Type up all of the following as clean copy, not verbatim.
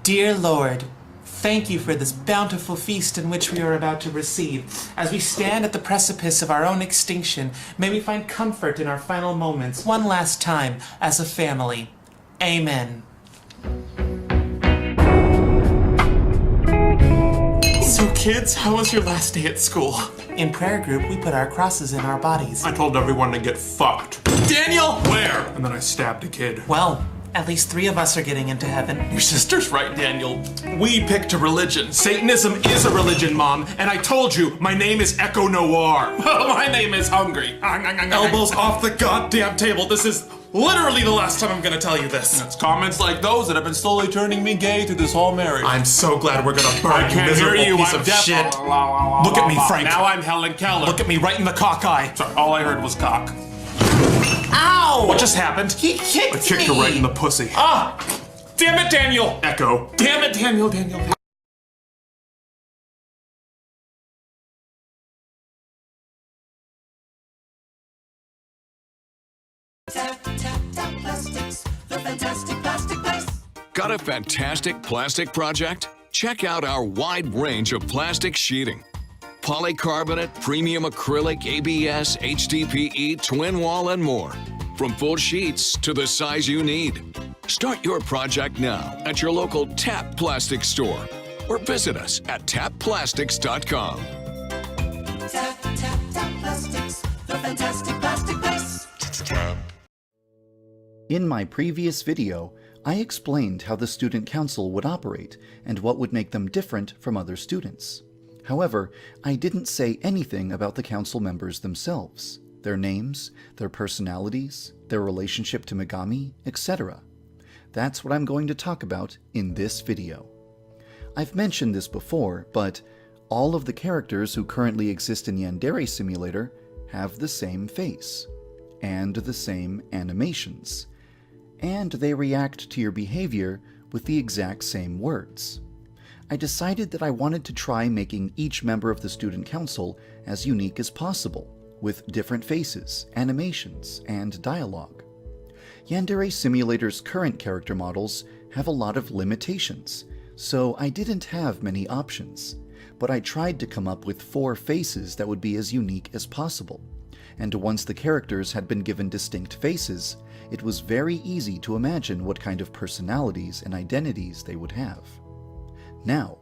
Dear Lord, thank you for this bountiful feast in which we are about to receive. As we stand at the precipice of our own extinction, may we find comfort in our final moments one last time as a family. Amen. So kids, how was your last day at school? In prayer group, we put our crosses in our bodies. I told everyone to get fucked. Daniel! Where? And then I stabbed a kid. Well, at least 3 of us are getting into heaven. Your sister's right, Daniel. We picked a religion. Satanism is a religion, Mom. And I told you, my name is Echo Noir. My name is Hungry. Elbows off the goddamn table. This is literally the last time I'm gonna tell you this. It's comments like those that have been slowly turning me gay through this whole marriage. I'm so glad we're gonna burn I you, can't hear miserable you. piece I'm of deaf. shit. Look at me, Frank. Now I'm Helen Keller. Look at me right in the cock eye. Sorry, all I heard was cock. Ow! What just happened? He kicked I kicked me! her right in the pussy. Ah! Damn it, Daniel! Echo. Damn it, Daniel. Got a fantastic plastic project? Check out our wide range of plastic sheeting. Polycarbonate, premium acrylic, ABS, HDPE, twin wall, and more. From full sheets to the size you need. Start your project now at your local TAP Plastic store or visit us at tapplastics.com. Tap, tap, tap plastics, the fantastic plastic place. In my previous video, I explained how the student council would operate and what would make them different from other students. However, I didn't say anything about the council members themselves, their names, their personalities, their relationship to Megami, etc. That's what I'm going to talk about in this video. I've mentioned this before, but all of the characters who currently exist in Yandere Simulator have the same face, and the same animations, and they react to your behavior with the exact same words. I decided that I wanted to try making each member of the student council as unique as possible, with different faces, animations, and dialogue. Yandere Simulator's current character models have a lot of limitations, so I didn't have many options, but I tried to come up with 4 faces that would be as unique as possible, and once the characters had been given distinct faces, it was very easy to imagine what kind of personalities and identities they would have. Now,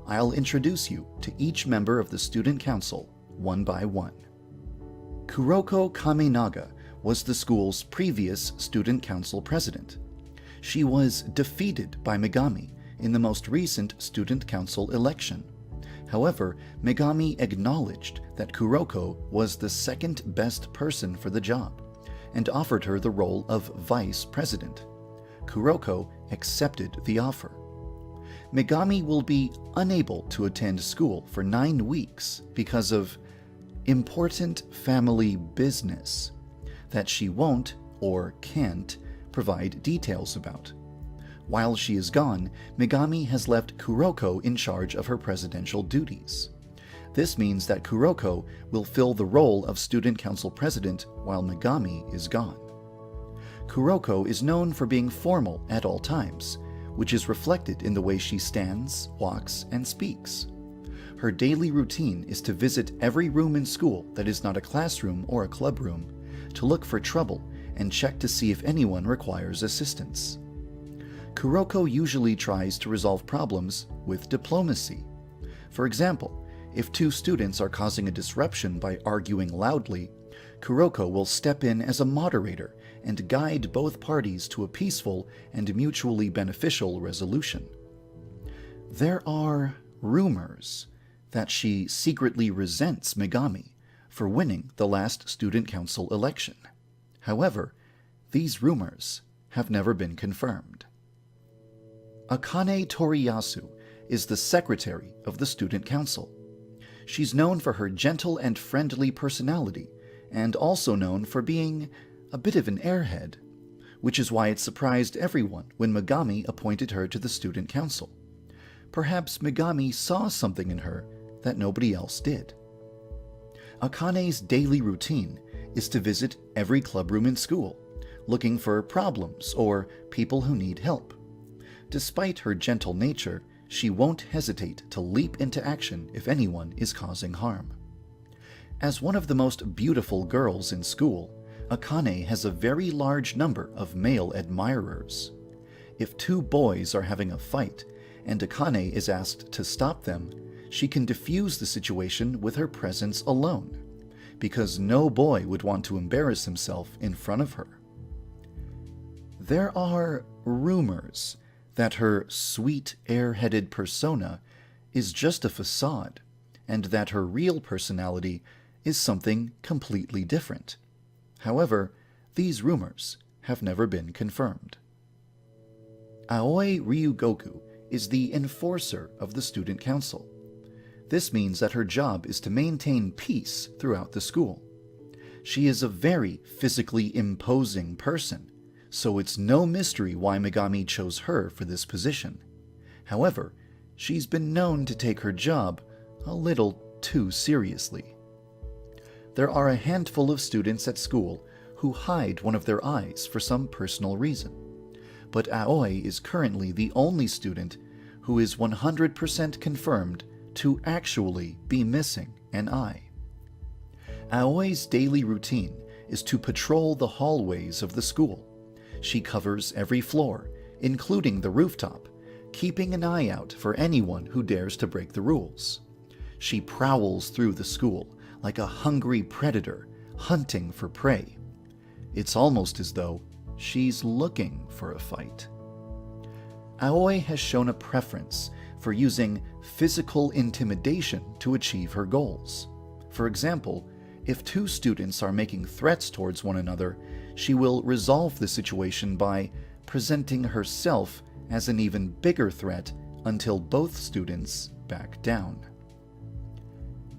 I'll introduce you to each member of the student council, one by one. Kuroko Kamenaga was the school's previous student council president. She was defeated by Megami in the most recent student council election. However, Megami acknowledged that Kuroko was the second best person for the job and offered her the role of vice president. Kuroko accepted the offer. Megami will be unable to attend school for 9 weeks because of important family business that she won't or can't provide details about. While she is gone, Megami has left Kuroko in charge of her presidential duties. This means that Kuroko will fill the role of student council president while Megami is gone. Kuroko is known for being formal at all times, which is reflected in the way she stands, walks, and speaks. Her daily routine is to visit every room in school that is not a classroom or a club room, to look for trouble and check to see if anyone requires assistance. Kuroko usually tries to resolve problems with diplomacy. For example, if 2 students are causing a disruption by arguing loudly, Kuroko will step in as a moderator and guide both parties to a peaceful and mutually beneficial resolution. There are rumors that she secretly resents Megami for winning the last student council election. However, these rumors have never been confirmed. Akane Toriyasu is the secretary of the student council. She's known for her gentle and friendly personality, and also known for being a bit of an airhead, which is why it surprised everyone when Megami appointed her to the student council. Perhaps Megami saw something in her that nobody else did. Akane's daily routine is to visit every clubroom in school, looking for problems or people who need help. Despite her gentle nature, she won't hesitate to leap into action if anyone is causing harm. As one of the most beautiful girls in school, Akane has a very large number of male admirers. If two boys are having a fight, and Akane is asked to stop them, she can diffuse the situation with her presence alone, because no boy would want to embarrass himself in front of her. There are rumors that her sweet, air-headed persona is just a facade, and that her real personality is something completely different. However, these rumors have never been confirmed. Aoi Ryugoku is the enforcer of the student council. This means that her job is to maintain peace throughout the school. She is a very physically imposing person, so it's no mystery why Megami chose her for this position. However, she's been known to take her job a little too seriously. There are a handful of students at school who hide one of their eyes for some personal reason, but Aoi is currently the only student who is 100% confirmed to actually be missing an eye. Aoi's daily routine is to patrol the hallways of the school. She covers every floor, including the rooftop, keeping an eye out for anyone who dares to break the rules. She prowls through the school like a hungry predator, hunting for prey. It's almost as though she's looking for a fight. Aoi has shown a preference for using physical intimidation to achieve her goals. For example, if two students are making threats towards one another, she will resolve the situation by presenting herself as an even bigger threat until both students back down.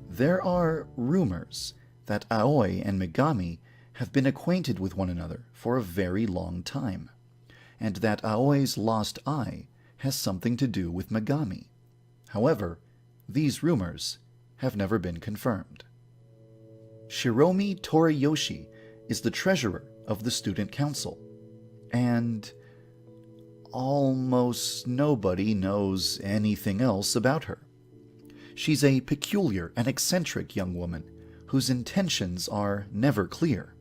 There are rumors that Aoi and Megami have been acquainted with one another for a very long time, and that Aoi's lost eye has something to do with Megami. However, these rumors have never been confirmed. Shiromi Toriyoshi is the treasurer of the student council, and almost nobody knows anything else about her. She's a peculiar and eccentric young woman whose intentions are never clear.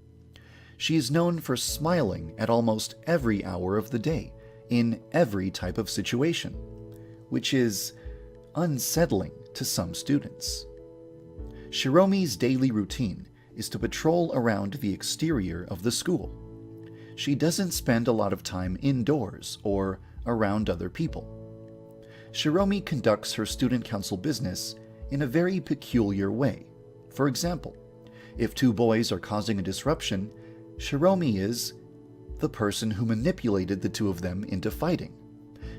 She is known for smiling at almost every hour of the day, in every type of situation, which is unsettling to some students. Shiromi's daily routine is to patrol around the exterior of the school. She doesn't spend a lot of time indoors or around other people. Shiromi conducts her student council business in a very peculiar way. For example, if two boys are causing a disruption, Shiromi is the person who manipulated the two of them into fighting.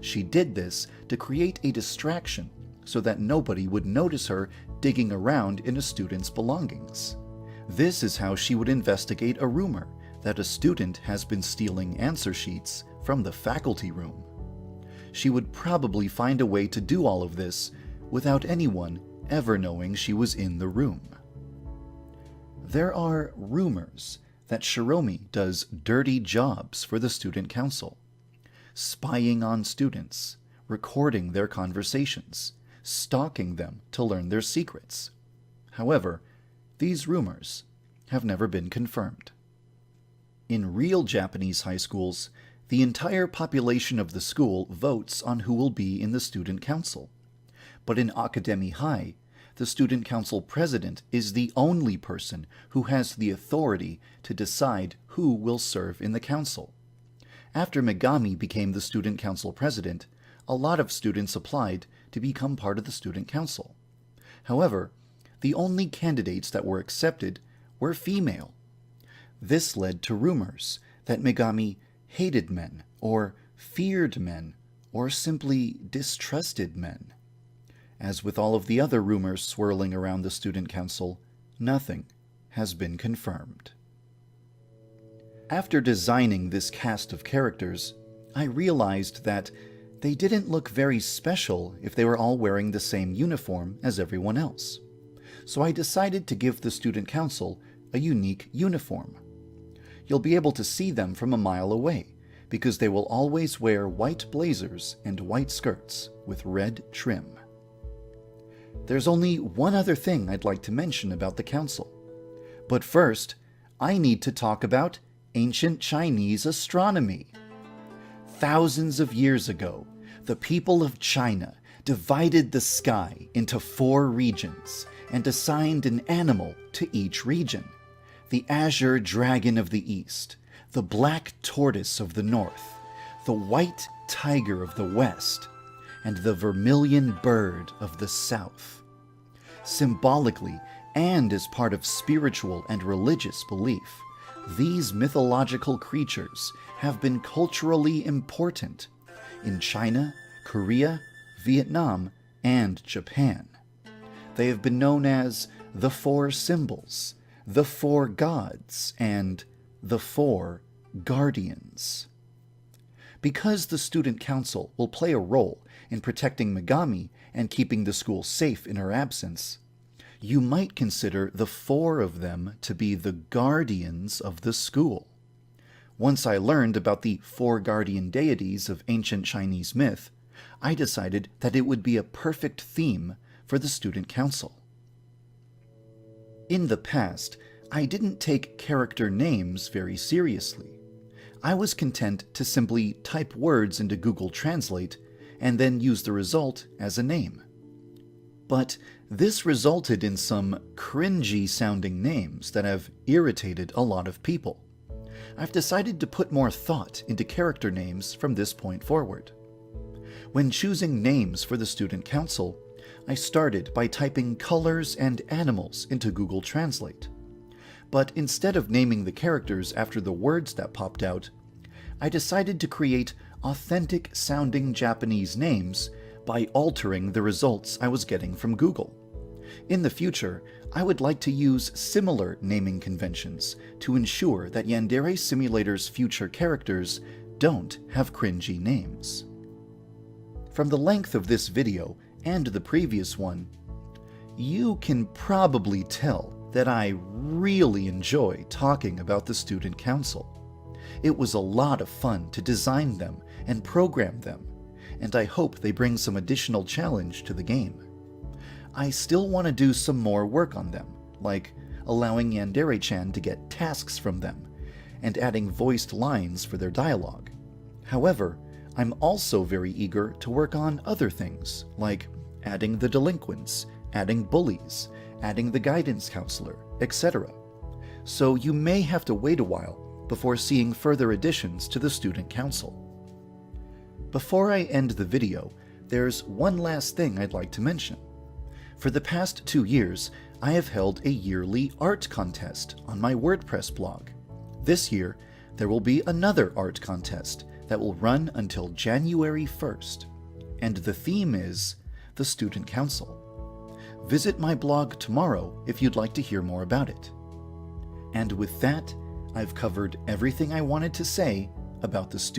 She did this to create a distraction so that nobody would notice her digging around in a student's belongings. This is how she would investigate a rumor that a student has been stealing answer sheets from the faculty room. She would probably find a way to do all of this without anyone ever knowing she was in the room. There are rumors that Shiromi does dirty jobs for the student council, spying on students, recording their conversations, stalking them to learn their secrets. However, these rumors have never been confirmed. In real Japanese high schools, the entire population of the school votes on who will be in the student council. But in Akademi High, the student council president is the only person who has the authority to decide who will serve in the council. After Megami became the student council president, a lot of students applied to become part of the student council. However, the only candidates that were accepted were female. This led to rumors that Megami hated men, or feared men, or simply distrusted men. As with all of the other rumors swirling around the student council, nothing has been confirmed. After designing this cast of characters, I realized that they didn't look very special if they were all wearing the same uniform as everyone else. So I decided to give the student council a unique uniform. You'll be able to see them from a mile away, because they will always wear white blazers and white skirts with red trim. There's only one other thing I'd like to mention about the council. But first, I need to talk about ancient Chinese astronomy. Thousands of years ago, the people of China divided the sky into 4 regions and assigned an animal to each region: the azure dragon of the east, the black tortoise of the north, the white tiger of the west, and the vermilion bird of the south. Symbolically, and as part of spiritual and religious belief, these mythological creatures have been culturally important in China, Korea, Vietnam, and Japan. They have been known as the 4 symbols, the 4 gods, and the 4 guardians. Because the student council will play a role in protecting Megami and keeping the school safe in her absence, you might consider the 4 of them to be the guardians of the school. Once I learned about the 4 guardian deities of ancient Chinese myth, I decided that it would be a perfect theme for the student council. In the past, I didn't take character names very seriously. I was content to simply type words into Google Translate and then use the result as a name. But this resulted in some cringy-sounding names that have irritated a lot of people. I've decided to put more thought into character names from this point forward. When choosing names for the student council, I started by typing colors and animals into Google Translate. But instead of naming the characters after the words that popped out, I decided to create authentic-sounding Japanese names by altering the results I was getting from Google. In the future, I would like to use similar naming conventions to ensure that Yandere Simulator's future characters don't have cringy names. From the length of this video and the previous one, you can probably tell that I really enjoy talking about the student council. It was a lot of fun to design them and program them, and I hope they bring some additional challenge to the game. I still want to do some more work on them, like allowing Yandere-chan to get tasks from them, and adding voiced lines for their dialogue. However, I'm also very eager to work on other things, like adding the delinquents, adding bullies, adding the guidance counselor, etc. So you may have to wait a while before seeing further additions to the student council. Before I end the video, there's one last thing I'd like to mention. For the past 2 years, I have held a yearly art contest on my WordPress blog. This year, there will be another art contest that will run until January 1st, and the theme is the Student Council. Visit my blog tomorrow if you'd like to hear more about it. And with that, I've covered everything I wanted to say about the student